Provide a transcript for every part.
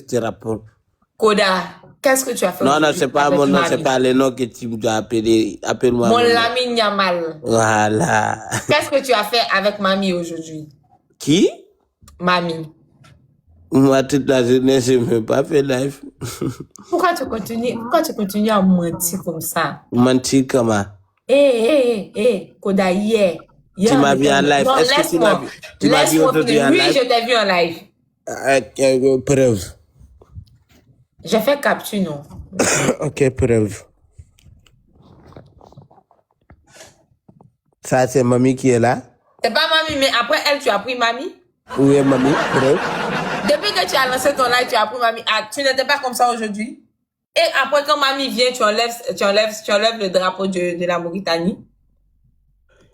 te réponds. Koda, qu'est-ce que tu as fait Non, aujourd'hui c'est pas avec mon nom, mamie? c'est pas le nom que tu dois appeler. Appelle-moi Mon mon nom. Lamine Yamal. Voilà. Qu'est-ce que tu as fait avec mamie aujourd'hui? Qui? Mamie. Moi, toute la journée, je ne veux pas faire live. Pourquoi tu continues à mentir comme ça? Mentir comment? Koda, hier Tu m'as vu en live. Non, Est-ce que tu m'as vu? Tu m'as vu aujourd'hui en Oui, live? je t'ai vu en live. Preuve. J'ai fait capture, non? Ok, preuve. Ça, c'est mamie qui est là? C'est pas mamie, mais après elle, tu as pris mamie? Où est mamie? Preuve. Depuis que tu as lancé ton live, tu as pris mamie. Ah, tu n'étais pas comme ça aujourd'hui? Et après, quand mamie vient, tu enlèves le drapeau de la Mauritanie?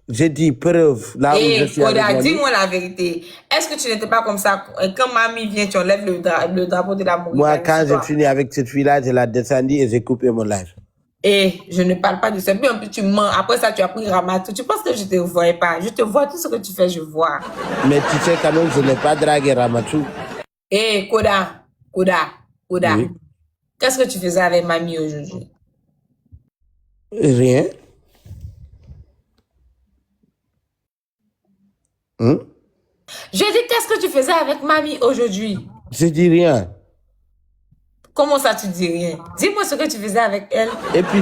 J'ai dit preuve. Là où je suis avec mamie. Dis-moi la vérité. Est-ce que tu n'étais pas comme ça? Quand mamie vient, tu enlèves le drapeau de la Mauritanie? Moi, quand j'ai fini avec cette fille-là, je l'ai descendue et j'ai coupé mon live. Et je ne parle pas de ça. Puis en plus, tu mens. Après ça, tu as pris Ramatou. Tu penses que je ne te voyais pas? Je te vois, tout ce que tu fais, je vois. Mais tu sais quand même, je n'ai pas dragué Ramatou. Koda. Oui. Qu'est-ce que tu faisais avec mamie aujourd'hui? Rien. Je dis, qu'est-ce que tu faisais avec mamie aujourd'hui? Je dis rien. Comment ça, tu dis rien? Dis-moi ce que tu faisais avec elle. Et puis,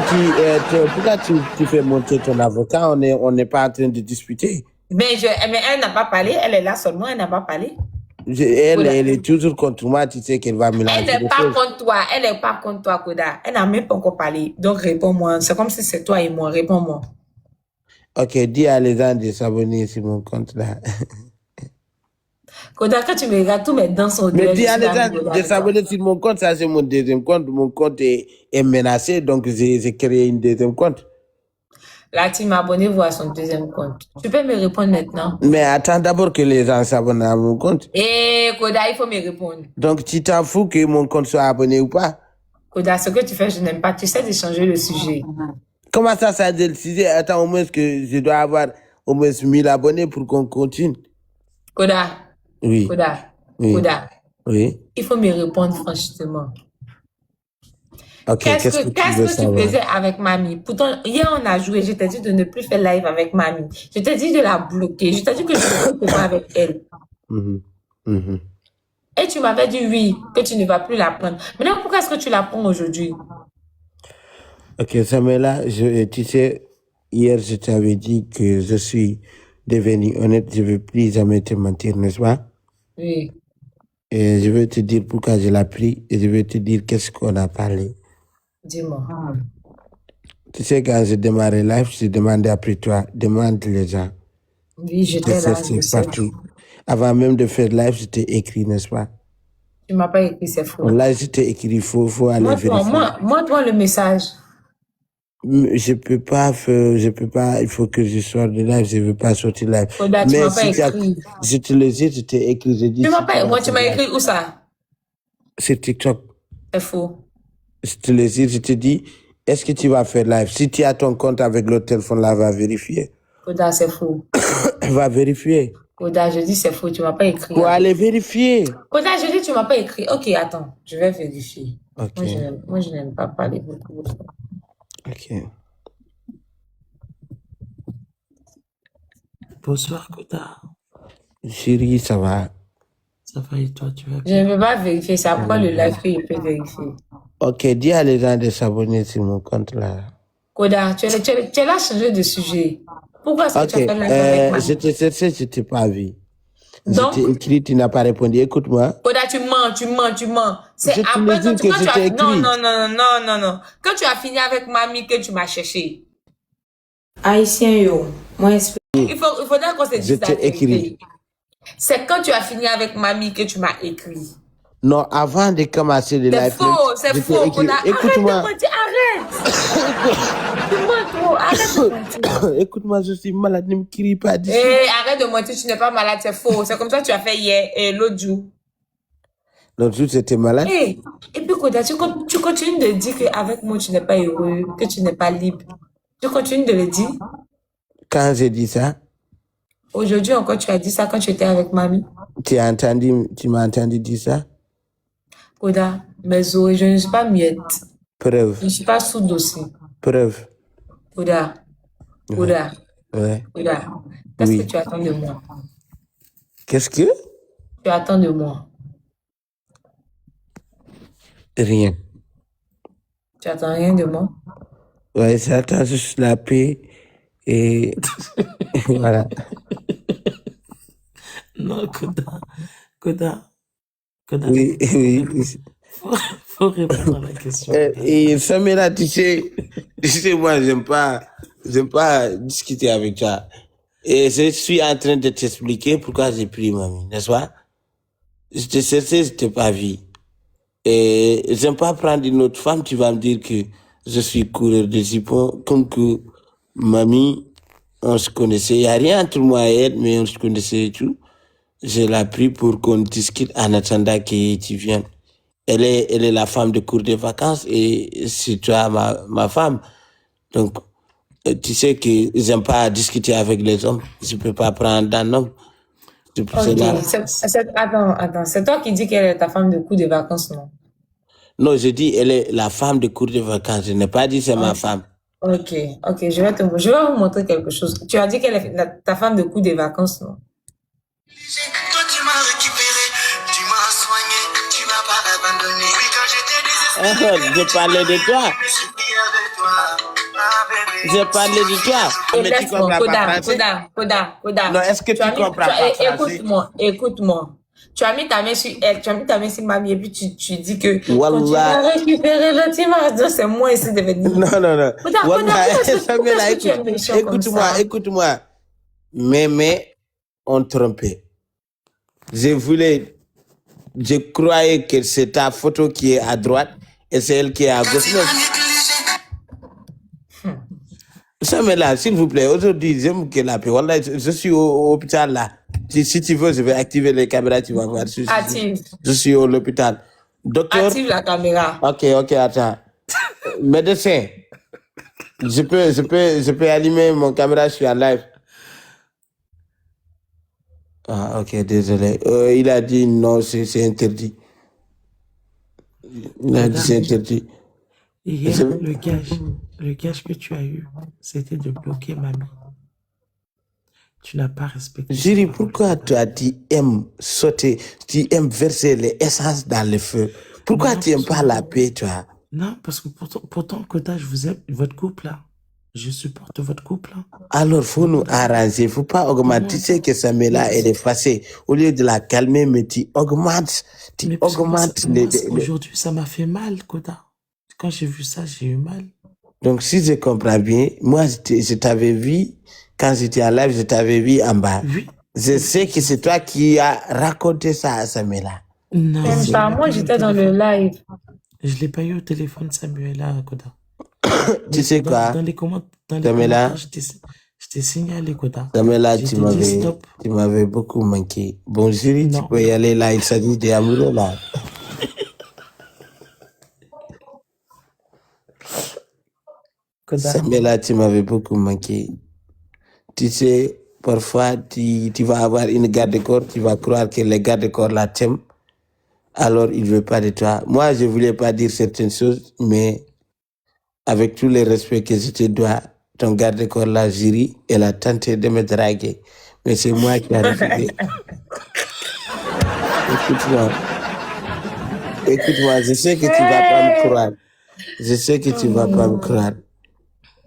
pourquoi tu fais monter ton avocat? On n'est pas en train de discuter. Mais elle n'a pas parlé. Elle est là seulement, elle n'a pas parlé. Elle est toujours contre moi. Tu sais qu'elle va mélanger. Elle n'est pas contre toi. Elle n'est pas contre toi, Koda. Elle n'a même pas encore parlé. Donc, réponds-moi. C'est comme si c'est toi et moi. Réponds-moi. Ok, dis à les gens de s'abonner sur mon compte là. Koda, quand tu me regardes, tous mes dents sont dures. Mais dis à les gens de s'abonner sur mon compte. Ça, c'est mon deuxième compte. Mon compte est menacé. Donc, j'ai créé une deuxième compte. Là, tu m'as abonné à son deuxième compte. Tu peux me répondre maintenant? Mais attends d'abord que les gens s'abonnent à mon compte. Koda, il faut me répondre. Donc, tu t'en fous que mon compte soit abonné ou pas? Koda, ce que tu fais, je n'aime pas. Tu sais de changer le sujet. Comment ça a décidé? Attends, au moins que je dois avoir au moins 1000 abonnés pour qu'on continue. Koda. Oui. Oui. Koda. Oui. Il faut me répondre franchement. Ok, qu'est-ce que tu faisais avec mamie? Pourtant, hier, on a joué. Je t'ai dit de ne plus faire live avec mamie. Je t'ai dit de la bloquer. Je t'ai dit que je ne peux pas avec elle. Et tu m'avais dit oui, que tu ne vas plus la prendre. Maintenant, pourquoi est-ce que tu la prends aujourd'hui? Ok, Samela, tu sais, hier, je t'avais dit que je suis devenu honnête. Je ne veux plus jamais te mentir, n'est-ce pas? Oui. Et je vais te dire pourquoi je l'ai pris et je vais te dire qu'est-ce qu'on a parlé. Dis-moi. Tu sais, quand j'ai démarré live, je demandais après toi, demande les gens. Oui, j'étais là. Partout. Avant même de faire live, je t'ai écrit, n'est-ce pas? Tu ne m'as pas écrit, c'est faux. Là, je t'ai écrit, il faut aller vérifier. Montre-moi le message. Je peux pas, il faut que je sorte de live, je ne veux pas sortir live. Koda, tu m'as pas écrit. Je te le dis, je t'ai écrit, je dis. Tu m'as écrit où ça? Sur TikTok. C'est faux. Je te le dis, je te dis, est-ce que tu vas faire live? Si tu as ton compte avec l'autre téléphone là, va vérifier. Koda, c'est faux. Va vérifier. Koda, je dis c'est faux, tu m'as pas écrit. Pour aller vérifier. Koda, je dis tu m'as pas écrit. Ok, attends, je vais vérifier. Okay. Moi, je n'aime pas parler beaucoup. Ok. Bonsoir, Koda. Chérie, ça va? Ça va et toi, tu vas bien? Je ne peux pas vérifier, c'est après le live que je peux vérifier. Ok, dis à les gens de s'abonner sur mon compte là. Koda, tu es là changer de sujet. Pourquoi est-ce que tu as fait live avec moi? Je te cherchais, je ne t'ai pas vu. Donc, je t'ai écrit, tu n'as pas répondu. Écoute-moi. Koda, tu mens. C'est après quand tu as... Non. Quand tu as fini avec mamie que tu m'as cherché. Haïtien, yo. Moi, il faudrait qu'on se dise la vérité. C'est quand tu as fini avec mamie que tu m'as écrit. Non, avant de commencer le live. C'est faux. Écoute-moi. Arrête. Tu mens trop. Arrête de mentir. Écoute-moi, je suis malade, ne me crie pas d'ici. Arrête de mentir, tu n'es pas malade, c'est faux. C'est comme ça que tu as fait hier et l'autre jour. L'autre jour, tu étais malade? Et puis, Koda, tu continues de dire qu'avec moi, tu n'es pas heureux, que tu n'es pas libre. Tu continues de le dire? Quand j'ai dit ça? Aujourd'hui encore, tu as dit ça quand tu étais avec mamie. Tu m'as entendu dire ça? Koda, mes oreilles, je ne suis pas muette. Preuve. Je ne suis pas sourde aussi. Preuve. Koda, Koda, Ouais. Koda. Qu'est-ce Oui. que tu attends de moi? Qu'est-ce que? Tu attends de moi? Rien. Tu attends rien de moi? Ouais, j'attends juste la paix et voilà. Non, Koda. Oui, oui. Faut répondre à la question. Et Samela, tu sais, moi, j'aime pas discuter avec toi. Et je suis en train de t'expliquer pourquoi j'ai pris mamie, n'est-ce pas? Je te cherchais, je t'ai pas vu. Et j'aime pas prendre une autre femme, tu vas me dire que je suis coureur de jupons, comme que mamie, on se connaissait. Il n'y a rien entre moi et elle, mais on se connaissait et tout. Je l'ai pris pour qu'on discute en attendant que tu viennes. Elle est la femme de cours de vacances et c'est toi ma femme. Donc, tu sais que j'aime pas discuter avec les hommes. Je peux pas prendre un homme. C'est pour cela. Attends, c'est toi qui dis qu'elle est ta femme de coup de vacances, non? Non, je dis elle est la femme de cours de vacances. Je n'ai pas dit c'est ma femme. Ok, je vais vous montrer quelque chose. Tu as dit qu'elle est ta femme de coup de vacances, non? Toi, tu m'as récupéré, tu m'as soigné, tu m'as pas abandonné. Oui, quand j'étais désespéré, Je parlais de toi. je suis avec toi. Ah, bébé. Je parlais de toi. Mais tu comprends pas français? Koda. Non, est-ce que tu comprends pas français? Écoute-moi. Tu as mis ta main sur elle, tu as mis ta main sur mamie et puis tu dis que Wallah. quand tu vas récupérer le timar, c'est moi ici de venir. Non. Koda, Samela, tu es méchant comme ça? écoute-moi. Mais on trompait. Je croyais que c'est ta photo qui est à droite et c'est elle qui est à gauche. Samela, s'il vous plaît, aujourd'hui, j'aime que la paix. Wallah, je suis au hôpital là. Si tu veux, je vais activer les caméras, tu vas voir. Active. Je suis à l'hôpital. Docteur. Active la caméra. Ok, attends. Médecin, je peux allumer mon caméra, je suis en live. Ah, ok, désolé. Il a dit non, c'est interdit. Il a dit c'est interdit. Hier, le gage que tu as eu, c'était de bloquer mamie. Tu n'as pas respecté. Jury, pourquoi toi tu aimes sauter, tu aimes verser les essences dans le feu? Pourquoi tu n'aimes pas la paix, toi? Non, parce que pourtant, Koda, je vous aime, votre couple là. Je supporte votre couple là. Alors, faut nous arranger, faut pas augmenter. Tu sais que Samela, elle est fâchée. Au lieu de la calmer, mais tu augmentes. Aujourd'hui, ça m'a fait mal, Koda. Quand j'ai vu ça, j'ai eu mal. Donc, si je comprends bien, moi, je t'avais vu, quand j'étais en live, je t'avais vu en bas. Oui. Je sais que c'est toi qui as raconté ça à Samela. Non. Moi, j'étais dans le live. Je l'ai pas eu au téléphone, Samuela, Koda. Tu sais quoi? Dans les Samela, je t'ai signalé, Koda. Samela, tu m'avais beaucoup manqué. Bon, Jury, tu peux y aller là, il s'agit des amoureux là. Samela, tu m'avais beaucoup manqué. Tu sais, parfois, tu vas avoir une garde-corps, tu vas croire que les garde-corps la t'aiment, alors il ne veut pas de toi. Moi, je ne voulais pas dire certaines choses, mais avec tout le respect que je te dois, ton garde-corps, la Jury, elle a tenté de me draguer. Mais c'est moi qui ai refusé. Écoute-moi, je sais que tu ne vas pas me croire. Je sais que tu ne vas pas me croire.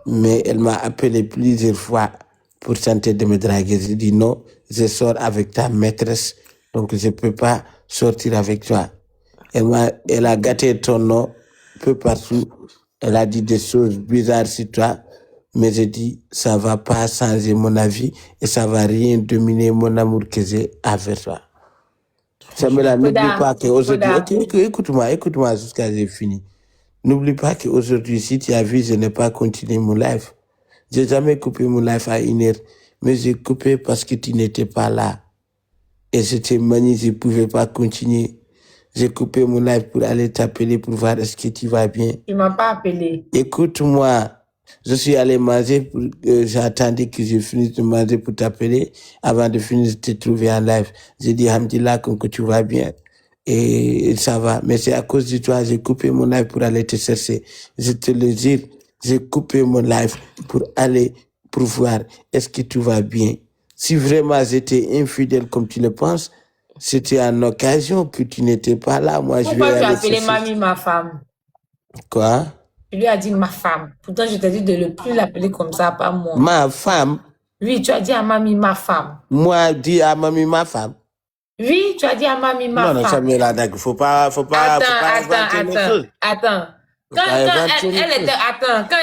Mais elle m'a appelé plusieurs fois pour tenter de me draguer. J'ai dit non, je sors avec ta maîtresse, donc je ne peux pas sortir avec toi. Elle a gâté ton nom peu partout. Elle a dit des choses bizarres sur toi, mais j'ai dit ça ne va pas changer mon avis et ça ne va rien dominer mon amour que j'ai avec toi. Samela, n'oublie pas qu'aujourd'hui... Écoute-moi jusqu'à j'ai fini. N'oublie pas qu'aujourd'hui, si tu as vu, je n'ai pas continué mon live. Je n'ai jamais coupé mon live à 1 heure, mais j'ai coupé parce que tu n'étais pas là. Et c'était manie, je ne pouvais pas continuer. J'ai coupé mon live pour aller t'appeler pour voir est-ce que tu vas bien. Tu ne m'as pas appelé. Écoute-moi, je suis allé manger, j'attendais que je finisse de manger pour t'appeler. Avant de finir de te trouver en live, j'ai dit, Hamdillah, comme que tu vas bien. Et ça va. Mais c'est à cause de toi, j'ai coupé mon live pour aller te chercher. Je te le jure, j'ai coupé mon live pour aller, pour voir est-ce que tout va bien. Si vraiment j'étais infidèle comme tu le penses, c'était une occasion que tu n'étais pas là. Moi, je vais Pourquoi tu as aller appelé chercher. mamie ma femme? Quoi? Tu lui as dit ma femme. Pourtant, je t'ai dit de ne plus l'appeler comme ça, pas moi. Ma femme? Oui, tu as dit à mamie ma femme. Moi, dis à mamie ma femme. Oui, tu as dit à mamie ma femme. Non, ça me l'a dit. Faut pas inventer les choses. Attends. Quand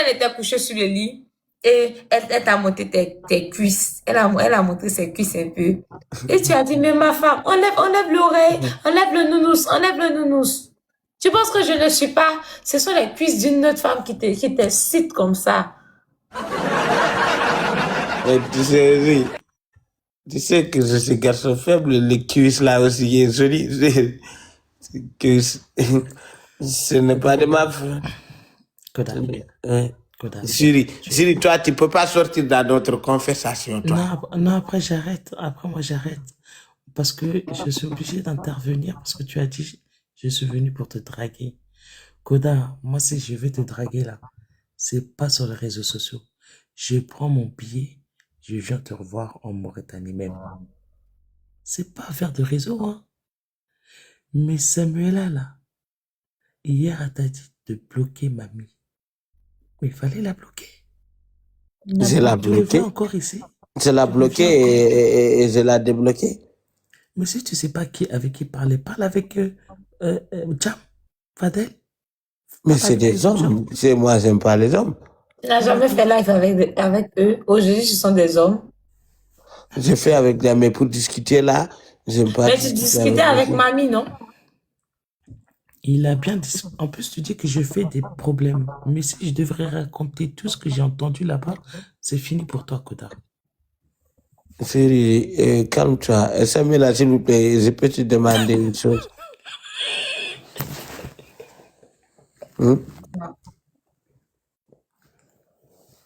elle était couchée sur le lit, et elle t'a montré tes cuisses. Elle a montré ses cuisses un peu. Et tu as dit, mais ma femme, enlève l'oreille, enlève le nounous. Tu penses que je ne suis pas? Ce sont les cuisses d'une autre femme qui te cite comme ça. Mais tu sais que je suis garçon faible, les cuisses là aussi, joli. Ce n'est pas de ma faute. Siri, toi, tu peux pas sortir dans notre conversation, toi. Non, après j'arrête. Après, moi, j'arrête. Parce que je suis obligé d'intervenir parce que tu as dit, je suis venu pour te draguer. Koda, moi, si je vais te draguer là, c'est pas sur les réseaux sociaux. Je prends mon billet, je viens te revoir en Mauritanie même. C'est pas faire de réseau, hein. Mais Samuela là, hier, elle t'a dit de bloquer mamie. Mais il fallait la bloquer. Je l'ai bloqué. Encore ici. Je l'ai bloqué et je l'ai débloqué. Mais si tu sais pas avec qui parler, parle avec Jam, Fadel. Mais c'est des hommes. Moi, j'aime pas les hommes. Tu n'as jamais fait live avec eux. Aujourd'hui, ce sont des hommes. J'ai fait avec des mais pour discuter là, j'aime pas. Mais tu discutais avec mamie, non? Il a bien dit. En plus, tu dis que je fais des problèmes. Mais si je devrais raconter tout ce que j'ai entendu là-bas, c'est fini pour toi, Koda. Chérie, calme-toi. Samuel, s'il vous plaît, je peux te demander une chose.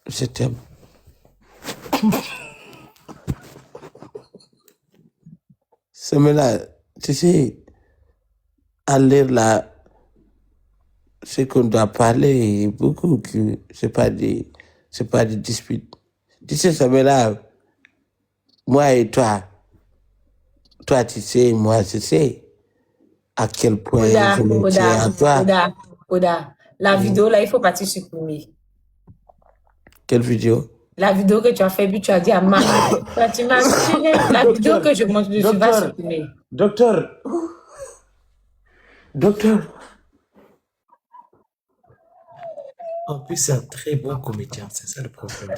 Je t'aime. Samuel, tu sais, à l'air là, ce qu'on doit parler beaucoup, que c'est pas des disputes. Tu sais, Samuel, moi et toi, tu sais, moi je sais à quel point je me tiens à toi. Koda, la vidéo là, il faut pas te supprimer. Quelle vidéo? La vidéo que tu as fait, puis tu as dit à Marie. Tu m'as tiré. La vidéo que je montre, je vais pas supprimer. Docteur. En plus, c'est un très bon comédien, c'est ça le problème.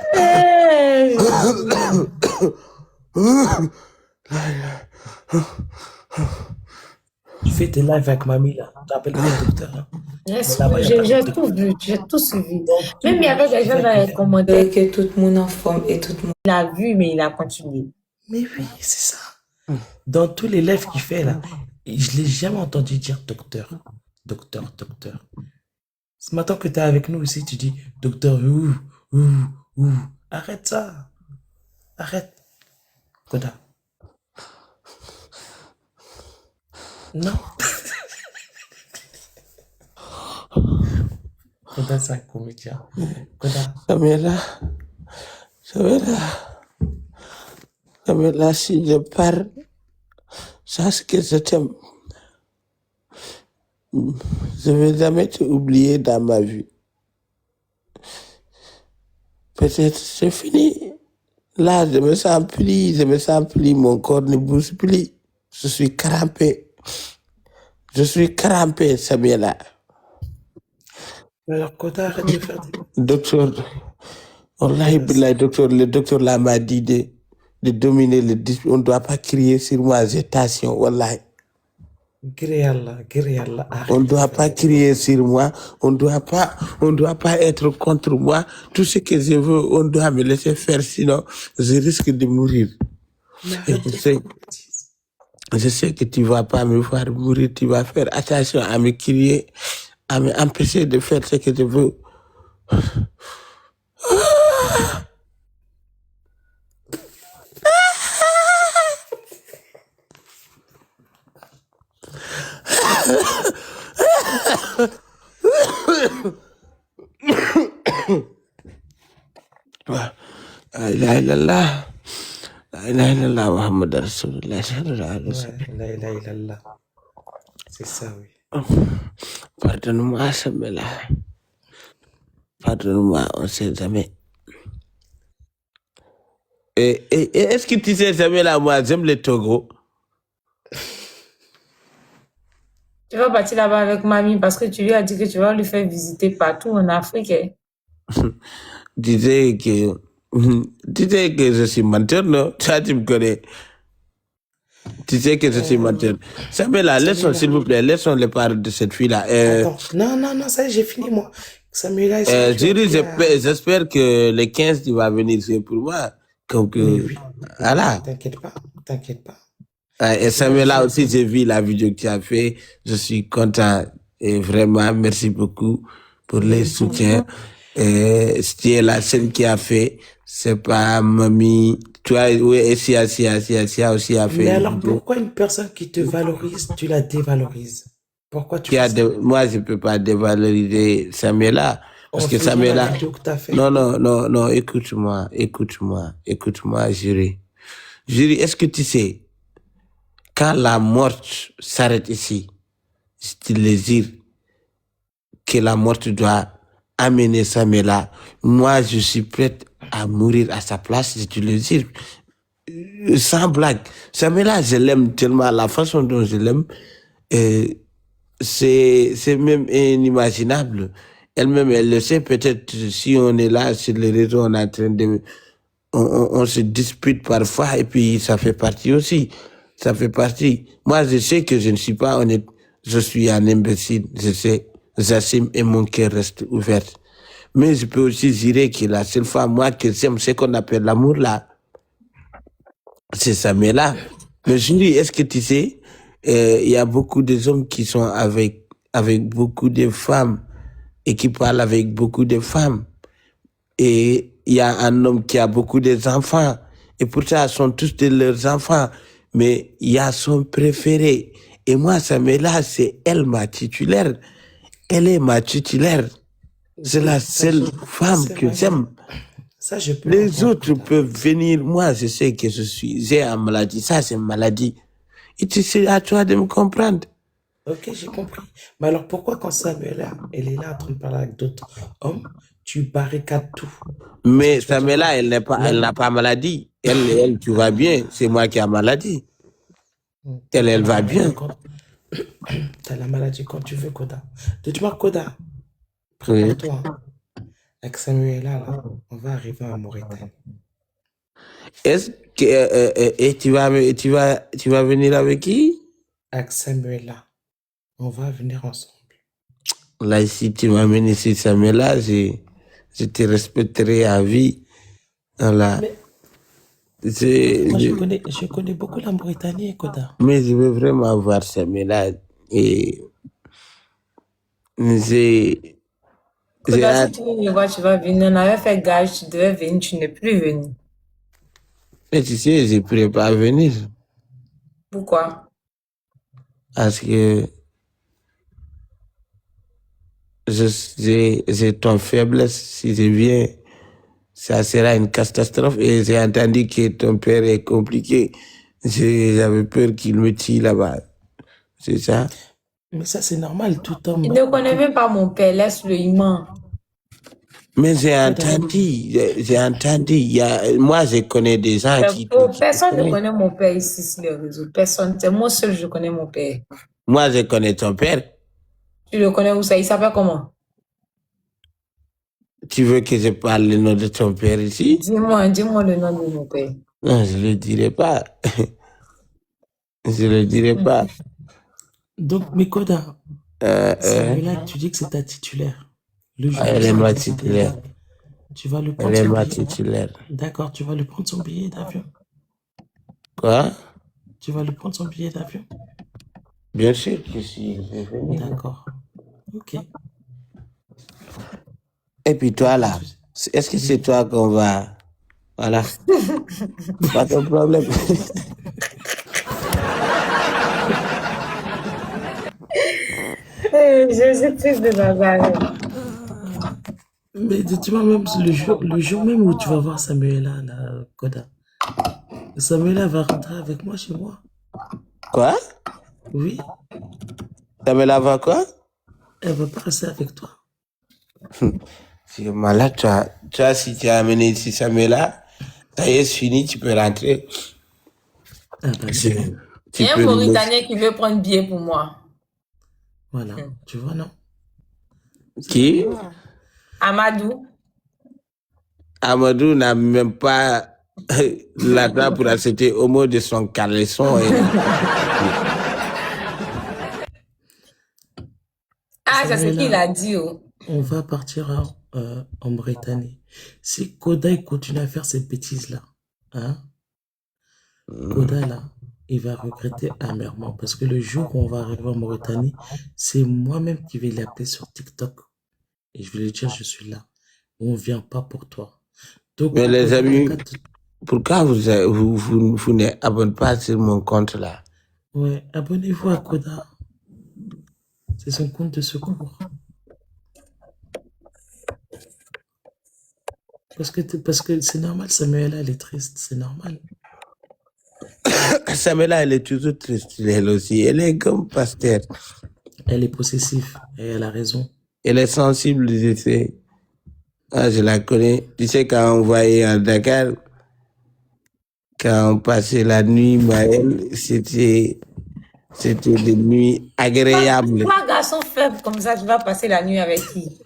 Tu fais tes lives avec mamie là, tu appelles le docteur. Hein. J'ai tout vu, j'ai tout suivi. Même il y avait des gens dans les commentaires que tout le monde en forme et tout le monde l'a vu, mais il a continué. Mais oui, c'est ça. Dans tous les lives qu'il fait là, je l'ai jamais entendu dire docteur. Ce matin que tu es avec nous aussi, tu dis docteur, ouh. Arrête ça. Arrête. Koda. Non. Koda, c'est un comédien. Koda. Samuel, si je pars, sache que je t'aime. Je ne vais jamais t'oublier dans ma vie. Peut-être c'est fini. Là, je me sens pli, mon corps ne bouge plus. Je suis crampé, Samuel. Alors, Koda, arrête de faire des... Docteur, le docteur là m'a dit de dominer le dispute. On ne doit pas crier sur moi, agitation, wallahi. Gréalla, on ne doit pas crier sur moi, on ne doit pas être contre moi. Tout ce que je veux, on doit me laisser faire, sinon je risque de mourir. Et je sais que tu ne vas pas me voir mourir, tu vas faire attention à me crier, à m'empêcher de faire ce que je veux. La ilaha illallah. La ilaha illallah, Muhammad Rasulullah. Ouais, la ilaha illallah. C'est ça, oui. Pardonne-moi, Samela. Pardonne-moi, on sait jamais. Et est-ce que tu sais, Samela, moi, j'aime le Togo. Tu vas partir là-bas avec mamie parce que tu lui as dit que tu vas lui faire visiter partout en Afrique. Disais que je suis menteur, non? Ça, tu me connais. Tu sais que je suis menteur. Samela, laissons, s'il vous plaît, laissons les paroles de cette fille-là. Attends, non, ça y est, j'ai fini, moi. Samuela, Jury, j'espère que le 15, tu vas venir, c'est pour moi. Donc, oui. voilà. T'inquiète pas. Et Samuela aussi, j'ai vu la vidéo que tu as fait. Je suis content. Et vraiment, merci beaucoup pour les soutiens. C'était la scène qui a fait. C'est pas mamie. Toi, oui, et Sia aussi a fait. Mais alors, pourquoi une personne qui te valorise, tu la dévalorises? Pourquoi tu fais ça? Moi, je peux pas dévaloriser Samuela. Parce que Samuela. Non, écoute-moi, Jury. Jury, est-ce que tu sais, quand la mort s'arrête ici, je te le dis que la mort doit amener Samuela. Moi, je suis prête à mourir à sa place, je te le dis. Sans blague. Samuela, je l'aime tellement, la façon dont je l'aime, c'est même inimaginable. Elle-même, elle le sait, peut-être si on est là sur les réseaux, on est en train de... On se dispute parfois et puis ça fait partie aussi. Ça fait partie. Moi, je sais que je ne suis pas honnête. Je suis un imbécile. Je sais. J'assume et mon cœur reste ouvert. Mais je peux aussi dire que la seule fois, moi, que j'aime ce qu'on appelle l'amour, là, c'est Samuela. Mais je dis, est-ce que tu sais, il y a beaucoup d'hommes qui sont avec beaucoup de femmes et qui parlent avec beaucoup de femmes. Et il y a un homme qui a beaucoup d'enfants. Et pourtant, ils sont tous de leurs enfants. Mais il y a son préféré. Et moi, Samuela, c'est elle ma titulaire. Elle est ma titulaire. C'est la seule femme que j'aime. Ça, je peux Les autres peuvent venir. Moi, je sais que j'ai une maladie. Ça, c'est une maladie. Et c'est à toi de me comprendre. Ok, j'ai compris. Mais alors, pourquoi quand Samuela, elle est là en train de parler avec d'autres hommes, tu barricades tout? Mais Samuela, elle n'a pas maladie. Elle, tu vas bien. C'est moi qui ai maladie. Elle va bien. T'as la maladie quand tu veux, Koda. Dis-moi, Koda, prépare-toi. Avec Samuela, là, on va arriver à Mauritanie. Est-ce que et tu vas venir avec qui? Avec Samuela. On va venir ensemble. Là, si tu m'amènes ici, Samuela, je te respecterai à vie. Voilà. Moi, je connais beaucoup la Mauritanie, Koda. Mais je veux vraiment voir Samuela. Et Koda, si tu veux me voir, tu vas venir. On avait fait gage, tu devais venir, tu n'es plus venu. Mais tu sais, je ne pourrais pas venir. Pourquoi? Parce que j'ai ton faiblesse. Si je viens, ça sera une catastrophe. Et j'ai entendu que ton père est compliqué. J'avais peur qu'il me tue là-bas. C'est ça? Mais ça, c'est normal, tout homme. Il ne connaît même pas mon père, laisse-le, il ment. Mais j'ai entendu. Moi, je connais des gens qui... Personne ne connaît mon père ici sur les réseaux. Personne. C'est moi seul, je connais mon père. Moi, je connais ton père. Tu le connais où ça? Il s'appelle comment? Tu veux que je parle le nom de ton père ici? Dis-moi le nom de mon père. Non, je ne le dirai pas. Je ne le dirai pas. Donc, Mikoda, Samuela, tu dis que c'est ta titulaire. Le jour Elle est ma titulaire. Tu vas le prendre Elle est son ma billet. titulaire. D'accord, tu vas lui prendre son billet d'avion. Quoi? Tu vas lui prendre son billet d'avion. Bien sûr que si, je vais venir. D'accord. Ok. Et puis toi là, est-ce que c'est toi qu'on va... Voilà. Pas ton problème. Je suis triste de Nazareth. Mais dis-moi même le jour même où tu vas voir Samuela, là, Koda. Samuela va rentrer avec moi chez moi. Quoi? Oui. Samuela va quoi? Elle va pas rester avec toi. Si malade, si tu as amené ici Samuela, ça y est, c'est fini, tu peux rentrer. Ah bah, Il y a un Mauritanien qui veut prendre billet pour moi. Voilà, tu vois, non? Qui? Amadou. Amadou n'a même pas l'argent pour acheter au mot de son caleçon. Ah, c'est ce qu'il a dit. Oh. On va partir en Mauritanie. Si Koda continue à faire ces bêtises-là, hein, Koda, là, il va regretter amèrement parce que le jour où on va arriver en Mauritanie, c'est moi-même qui vais l'appeler sur TikTok et je vais lui dire je suis là. On ne vient pas pour toi. Donc, mais les amis, pourquoi vous n'abonnez pas sur mon compte là? Ouais, abonnez-vous à Koda. C'est son compte de secours. Parce que c'est normal, Samuela, elle est triste, c'est normal. Samuela, elle est toujours triste, elle aussi. Elle est comme Pasteur. Elle est possessive et elle a raison. Elle est sensible, je sais. Ah, je la connais. Tu sais, quand on voyait à Dakar, quand on passait la nuit, Maël, c'était des nuits agréables. Toi, garçon faible comme ça, tu vas passer la nuit avec qui?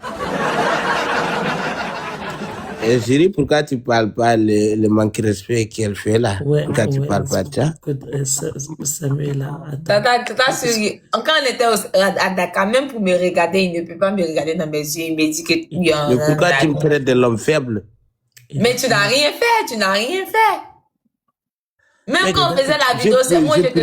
Et chérie, pourquoi tu ne parles pas le manque de respect qu'elle fait là? Ouais, pourquoi tu ne parles pas de ça? Samuela, Tata, quand on était à Dakar, même pour me regarder, il ne peut pas me regarder dans mes yeux. Il me dit que tu es un. Mais pourquoi tu me traites de l'homme faible? Mais tu n'as rien fait, tu n'as rien fait. Même Mais quand on faisait la vidéo, c'est moi, je te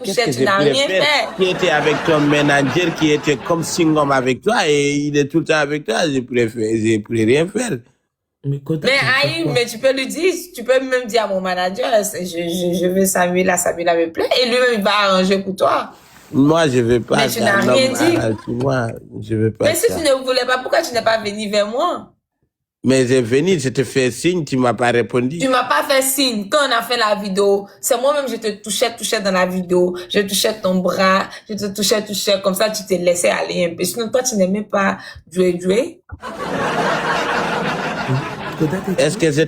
touchais, tu n'as rien fait. Qui était avec ton manager, qui était comme Singom avec toi, et il est tout le temps avec toi, je pourrais rien faire. Mais Aïe, mais tu peux lui dire, tu peux même dire à mon manager, je veux Samuela me plaît, et lui-même, il va arranger pour toi. Moi, je ne veux pas. Mais tu n'as rien dit. Moi, je veux pas. Mais si tu ne voulais pas, pourquoi tu n'es pas venu vers moi? Mais j'ai venu, je te fais signe, tu ne m'as pas répondu. Tu ne m'as pas fait signe. Quand on a fait la vidéo, c'est moi-même, je te touchais dans la vidéo, je touchais ton bras, je te touchais, comme ça, tu te laissais aller un peu. Sinon, toi, tu n'aimais pas jouer. Est-ce que je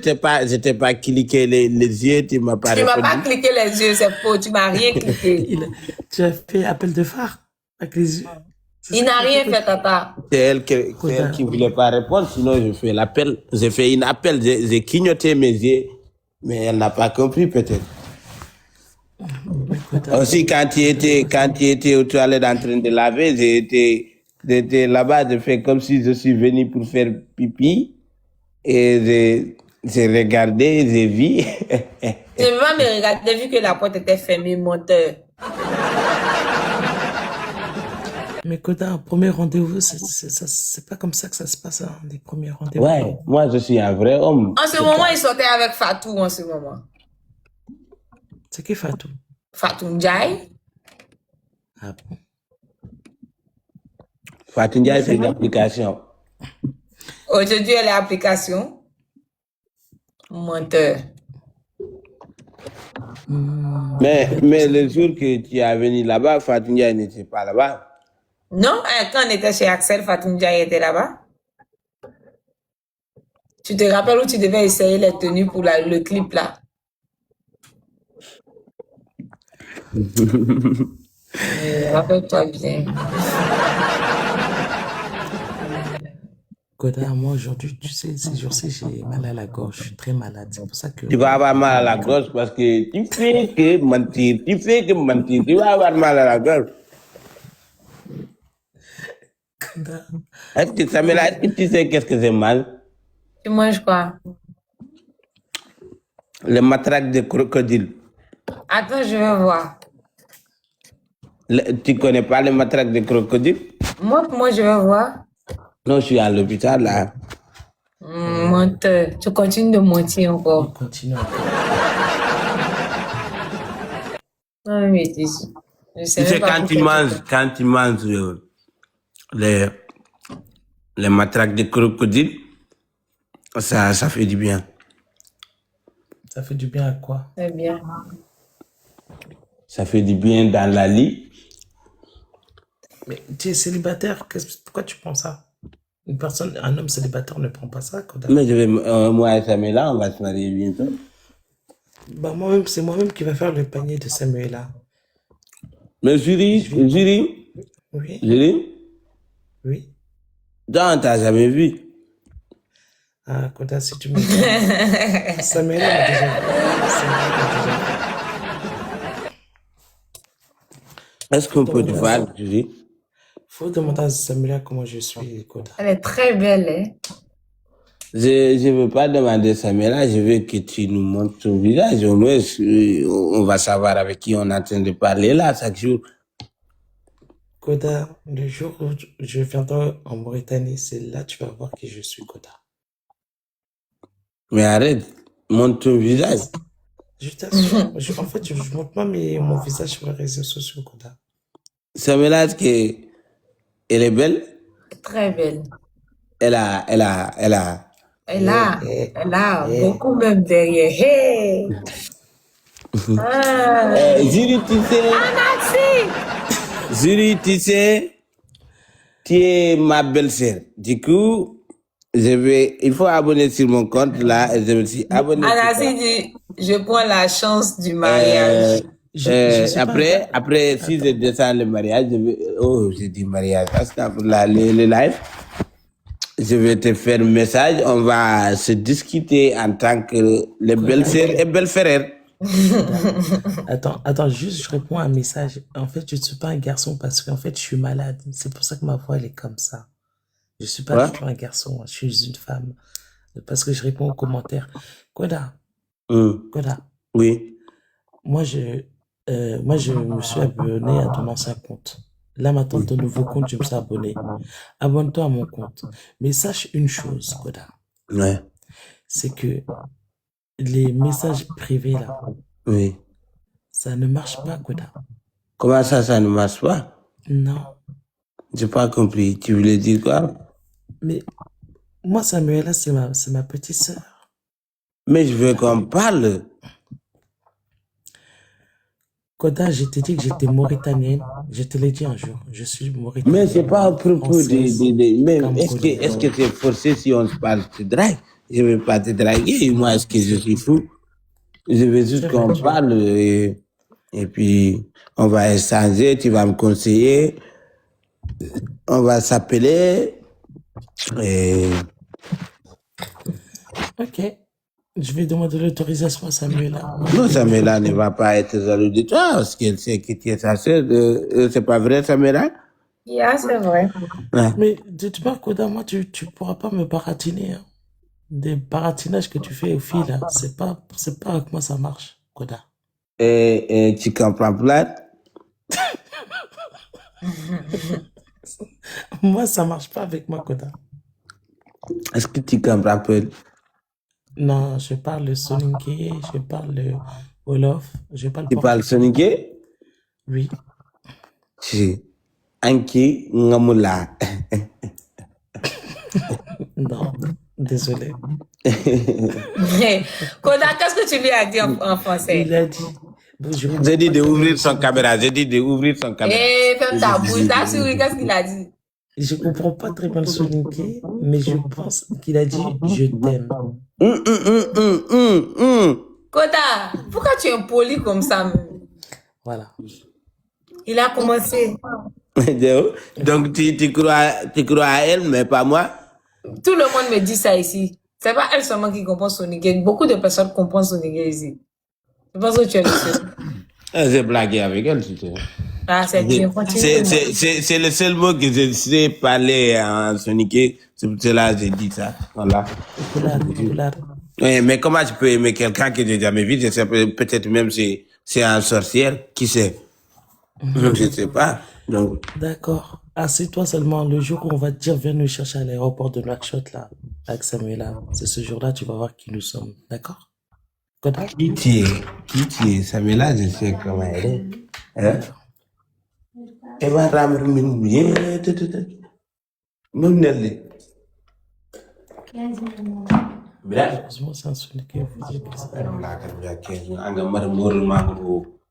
t'ai pas cliqué les yeux, tu m'as pas répondu? Tu m'as pas cliqué les yeux, c'est faux, tu m'as rien cliqué. Tu as fait appel de phare avec les yeux. Il n'a rien fait, Tata. C'est elle qui voulait pas répondre, sinon je fais l'appel. J'ai fait un appel, j'ai clignoté mes yeux, mais elle n'a pas compris peut-être. Aussi, quand tu étais aux toilettes en train de laver, j'étais là-bas, j'ai fait comme si je suis venu pour faire pipi. Et j'ai regardé, j'ai vu. Je ne vais pas me regarder vu que la porte était fermée, menteur. Mais Koda, un premier rendez-vous, c'est pas comme ça que ça se passe, hein, des premiers rendez-vous. Ouais, moi je suis un vrai homme. En ce moment, il sortait avec Fatou, en ce moment. C'est qui Fatou? Fatou Ndiaye. Ah bon? Fatou Ndiaye, c'est une application. Aujourd'hui, elle est application. Menteur. Mais le jour que tu es venu là-bas, Fatou Ndiaye n'était pas là-bas. Non, quand on était chez Axel, Fatou Ndiaye était là-bas. Tu te rappelles où tu devais essayer les tenues pour le clip là? Rappelle-toi bien. Koda, moi aujourd'hui, tu sais, ces jours-ci, j'ai mal à la gorge, je suis très malade. C'est pour ça que. Tu vas avoir mal à la gorge parce que tu fais que mentir, tu vas avoir mal à la gorge. Koda. Est-ce que Samuela, est-ce que tu sais qu'est-ce que c'est mal? Tu manges quoi? Le matraque de crocodile. Attends, je vais voir. Tu connais pas le matraque de crocodile? Moi, je vais voir. Non, je suis à l'hôpital là. Menteur. Tu continues de mentir encore. On continue encore. Non, mais tu sais Tu sais, quand tu manges les, les matraques de crocodile, ça fait du bien. Ça fait du bien à quoi? C'est bien. Ça fait du bien dans la lit. Mais tu es célibataire, pourquoi tu prends ça? Un homme célibataire ne prend pas ça, Koda. Mais moi et Samuela, on va se marier bientôt. Bah, c'est moi-même qui va faire le panier de Samuela. Mais Julie, Oui, oui. toi, on t'a jamais vu. Ah, Koda, si tu me dis. Samuela m'a déjà vu. Est-ce qu'on peut te voir, Julie? Faut demander à Samuela comment je suis, Koda. Elle est très belle, hein? Je ne veux pas demander Samuela, je veux que tu nous montres ton visage. Au moins, on va savoir avec qui on est en train de parler là, chaque jour. Koda, le jour où je viendrai en Mauritanie, c'est là que tu vas voir qui je suis, Koda. Mais arrête, montre ton visage. Je t'assure. En fait, je ne montre pas mon visage sur les réseaux sociaux, Koda. Samuela, est-ce qu'elle est belle? Très belle. Elle a Beaucoup même derrière. Hey! Julie, tu sais. Merci! Julie, tu sais, tu es ma belle-sœur. Du coup, il faut abonner sur mon compte là. Et je me suis abonné. Anassi dit, je prends la chance du mariage. Après, si je descends le mariage, j'ai dit mariage, parce que pour le live, je vais te faire un message, on va se discuter en tant que les belles-sœurs et belles-frères. Attends, juste je réponds à un message. En fait, je ne suis pas un garçon parce qu'en fait, je suis malade. C'est pour ça que ma voix, elle est comme ça. Je ne suis pas du tout un garçon, je suis une femme. Parce que je réponds aux commentaires. Koda, Koda. Oui. Moi, je me suis abonné à ton ancien compte. Là, maintenant, ton nouveau compte, je me suis abonné. Abonne-toi à mon compte. Mais sache une chose, Koda. Ouais. C'est que les messages privés, là, oui. Ça ne marche pas, Koda. Comment ça ne marche pas? Non. J'ai pas compris. Tu voulais dire quoi? Mais moi, Samuela, c'est ma petite sœur. Mais je veux qu'on parle. Koda, je t'ai dit que j'étais mauritanienne. Je te l'ai dit un jour. Je suis mauritanienne. Mais c'est pas à propos mais est-ce que c'est forcé si on se parle de drague? Je ne veux pas te draguer. Moi, est-ce que je suis fou? Je veux juste qu'on parle et puis on va échanger. Tu vas me conseiller. On va s'appeler. Et... Ok. Je vais demander l'autorisation à Samuela. Non, Samuela ne va pas être jaloux de toi parce qu'elle sait que tu es sa sœur. C'est pas vrai, Samuela? Yeah, c'est vrai. Ouais. Mais dis-moi, Koda, moi, tu pourras pas me baratiner. Hein. Des baratinages que tu fais aux filles, là, c'est pas avec moi ça marche, Koda. Et tu comprends pas? Moi, ça marche pas avec moi, Koda. Est-ce que tu comprends pas? Non, je parle le soninké, je parle le wolof, je parle Tu parles soninké? Oui. Si. Anki ngamula. Non, désolé. Koda, qu'est-ce que tu lui as dit en français? Il a dit... J'ai dit d'ouvrir son caméra. Eh, ferme ta bouche. T'as souri, qu'est-ce qu'il a dit? Je comprends pas très bien le soninké, mais je pense qu'il a dit « je t'aime ». Koda, pourquoi tu es impoli comme ça? Voilà. Il a commencé. Donc tu crois à elle, mais pas moi? Tout le monde me dit ça ici. C'est pas elle seulement qui comprend soninké. Beaucoup de personnes comprennent soninké ici. Je pense que tu es le seul. J'ai blagué avec elle, tu sais. Ah, c'est bien. C'est le seul mot que je sais parler en soninké. C'est pour cela que j'ai dit ça. Voilà. Oui, mais comment je peux aimer quelqu'un que j'ai jamais vu? Je sais peut-être même si c'est un sorcière. Qui sait? Je ne sais pas. D'accord. Assieds-toi seulement le jour où on va te dire viens nous chercher à l'aéroport de Nouakchott là, avec Samuela. C'est ce jour-là tu vas voir qui nous sommes. D'accord? Qui tu es? Samuela, je sais comment elle est. Elle va ramener Même Nelly. Heureusement, c'est un son qui vous dit que ça. La 15 anga mar mor mango